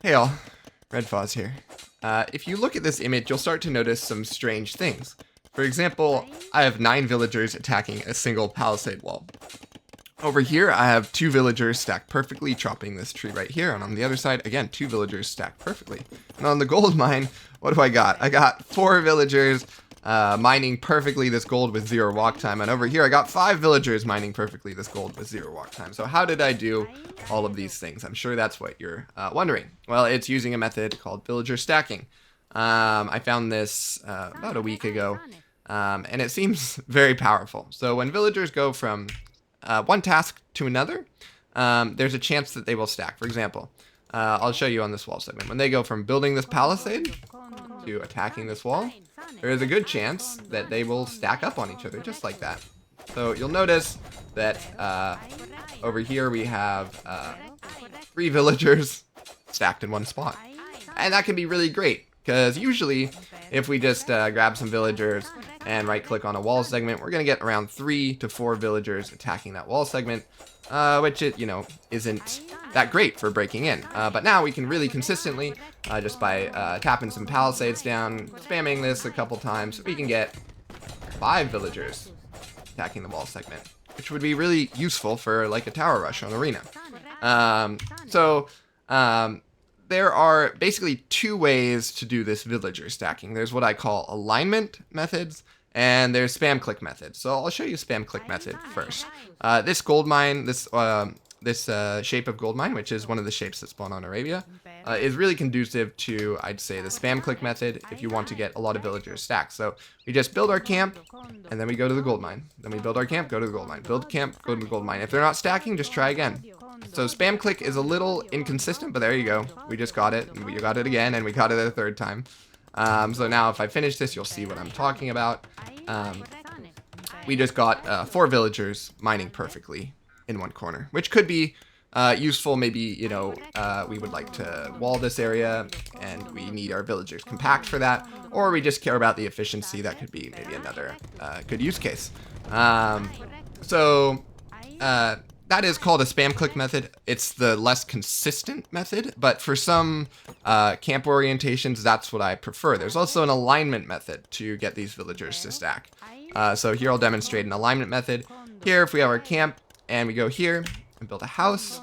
Hey all, Redfawz here. If you look at this image, you'll start to notice some strange things. For example, I have 9 villagers attacking a single palisade wall. Over here, I have 2 villagers stacked perfectly, chopping this tree right here, and on the other side, again, 2 villagers stacked perfectly. And on the gold mine, what do I got? I got 4 villagers mining perfectly this gold with 0 walk time, and over here I got 5 villagers mining perfectly this gold with 0 walk time. So how did I do all of these things? I'm sure that's what you're wondering. Well, it's using a method called villager stacking. I found this about a week ago, and it seems very powerful. So when villagers go from one task to another, there's a chance that they will stack. For example, I'll show you on this wall segment. When they go from building this palisade to attacking this wall, there is a good chance that they will stack up on each other, just like that. So you'll notice that over here we have 3 villagers stacked in one spot. And that can be really great, because usually if we just grab some villagers and right click on a wall segment, we're going to get around 3 to 4 villagers attacking that wall segment, which isn't that great for breaking in. But now we can really consistently, just by tapping some palisades down, spamming this a couple times, we can get 5 villagers attacking the wall segment, which would be really useful for like a tower rush on Arena. There are basically 2 ways to do this villager stacking. There's what I call alignment methods, and there's spam click methods. So I'll show you spam click method first. This gold mine, this shape of gold mine, which is one of the shapes that spawn on Arabia, is really conducive to, I'd say, the spam click method if you want to get a lot of villagers stacked. So we just build our camp, and then we go to the gold mine. Then we build our camp, go to the gold mine. Build camp, go to the gold mine. If they're not stacking, just try again. So spam click is a little inconsistent, but there you go. We just got it, and we got it again, and we got it a 3rd time. So now if I finish this, you'll see what I'm talking about. We just got 4 villagers mining perfectly in one corner, which could be useful. Maybe, we would like to wall this area, and we need our villagers compact for that, or we just care about the efficiency. That could be maybe another good use case. That is called a spam click method. It's the less consistent method, but for some camp orientations, that's what I prefer. There's also an alignment method to get these villagers to stack. So here I'll demonstrate an alignment method. Here, if we have our camp and we go here and build a house,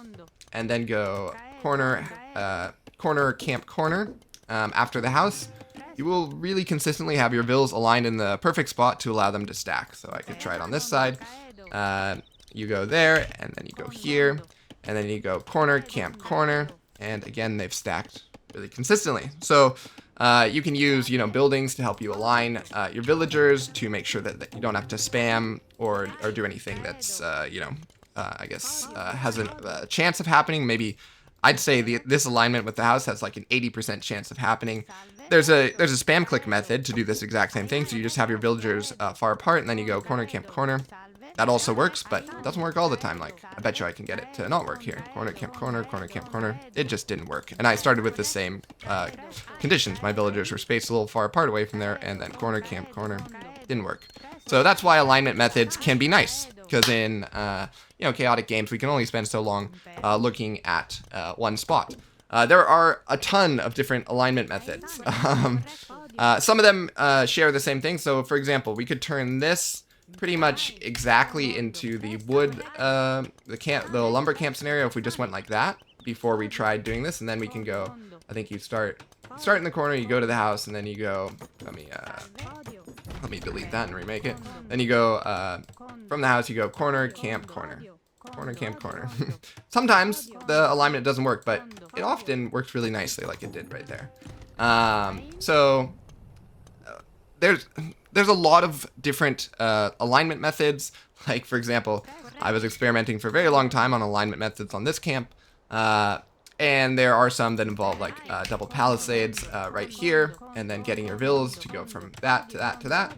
and then go corner, camp, corner after the house, you will really consistently have your vills aligned in the perfect spot to allow them to stack. So I could try it on this side. You go there, and then you go here, and then you go corner, camp, corner, and again, they've stacked really consistently. So you can use, buildings to help you align your villagers to make sure that you don't have to spam or do anything that's, has a chance of happening. Maybe I'd say this alignment with the house has like an 80% chance of happening. There's a spam click method to do this exact same thing. So you just have your villagers far apart, and then you go corner, camp, corner. That also works, but it doesn't work all the time. Like, I bet you I can get it to not work here. Corner, camp, corner, corner, camp, corner. It just didn't work. And I started with the same conditions. My villagers were spaced a little far apart away from there, and then corner, camp, corner. Didn't work. So that's why alignment methods can be nice, because in chaotic games, we can only spend so long looking at one spot. There are a ton of different alignment methods. Some of them share the same thing. So, for example, we could turn this pretty much exactly into the wood, the lumber camp scenario if we just went like that before we tried doing this, and then we can go. I think you start in the corner, you go to the house, and then you go. Let me delete that and remake it. Then you go from the house, you go corner, camp, corner. Corner, camp, corner. Sometimes the alignment doesn't work, but it often works really nicely, like it did right there. There's a lot of different alignment methods. Like, for example, I was experimenting for a very long time on alignment methods on this camp. And there are some that involve like double palisades right here, and then getting your vills to go from that to that to that.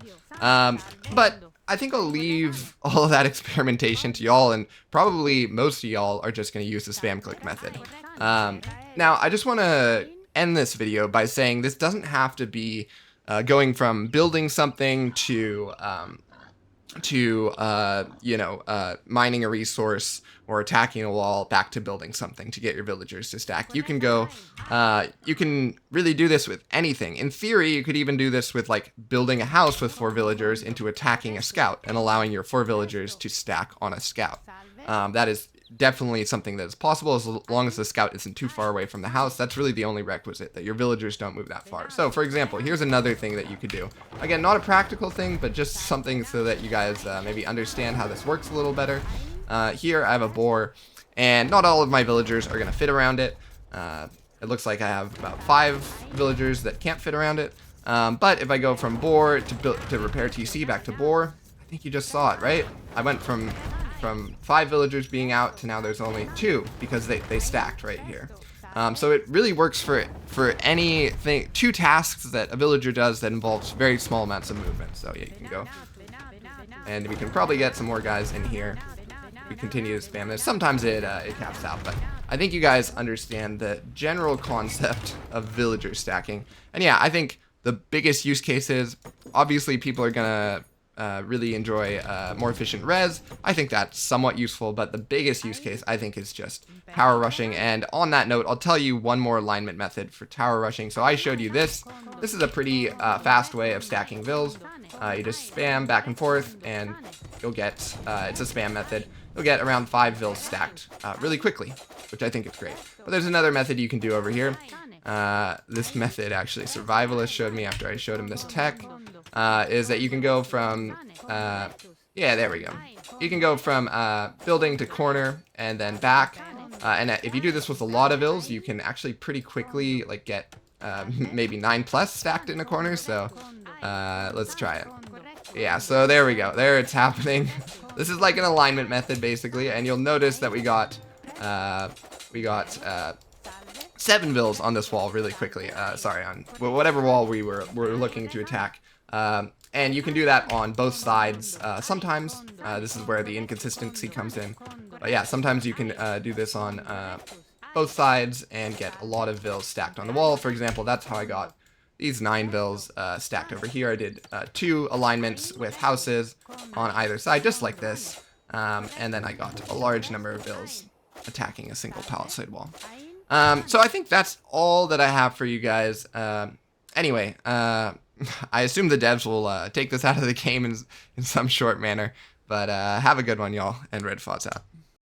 But I think I'll leave all of that experimentation to y'all, and probably most of y'all are just going to use the spam click method. Now, I just want to end this video by saying this doesn't have to be going from building something to to mining a resource or attacking a wall back to building something to get your villagers to stack. You can go you can really do this with anything. In theory, you could even do this with like building a house with 4 villagers into attacking a scout and allowing your 4 villagers to stack on a scout. That is definitely something that is possible as long as the scout isn't too far away from the house. That's really the only requisite, that your villagers don't move that far. So for example, here's another thing that you could do. Again, not a practical thing, but just something so that you guys maybe understand how this works a little better. Here I have a boar, and not all of my villagers are going to fit around it. It looks like I have about 5 villagers that can't fit around it. But if I go from boar to repair TC back to boar, I think you just saw it, right? I went from 5 villagers being out to now there's only 2 because they stacked right here. So it really works for anything, 2 tasks that a villager does that involves very small amounts of movement. So yeah, you can go, and we can probably get some more guys in here. We continue to spam this. Sometimes it caps out, but I think you guys understand the general concept of villager stacking. And yeah, I think the biggest use cases, obviously people are gonna really enjoy more efficient res. I think that's somewhat useful, but the biggest use case I think is just tower rushing. And on that note, I'll tell you one more alignment method for tower rushing. So I showed you this. This is a pretty fast way of stacking vills. You just spam back and forth, and you'll get, it's a spam method, you'll get around 5 vills stacked really quickly, which I think is great. But there's another method you can do over here. This method, actually, Survivalist showed me after I showed him this tech, is that you can go from, yeah, there we go. You can go from building to corner and then back. And if you do this with a lot of vills, you can actually pretty quickly like get maybe 9+ stacked in a corner. So let's try it. Yeah, so there we go. There it's happening. This is like an alignment method basically, and you'll notice that we got 7 vills on this wall really quickly. Sorry, on whatever wall we were looking to attack. And you can do that on both sides. Sometimes this is where the inconsistency comes in. But yeah, sometimes you can do this on both sides and get a lot of vills stacked on the wall. For example, that's how I got these 9 vills stacked over here. I did 2 alignments with houses on either side, just like this. And then I got a large number of vills attacking a single palisade wall. So I think that's all that I have for you guys. Anyway, I assume the devs will take this out of the game in some short manner. But have a good one, y'all, and Red Fox out.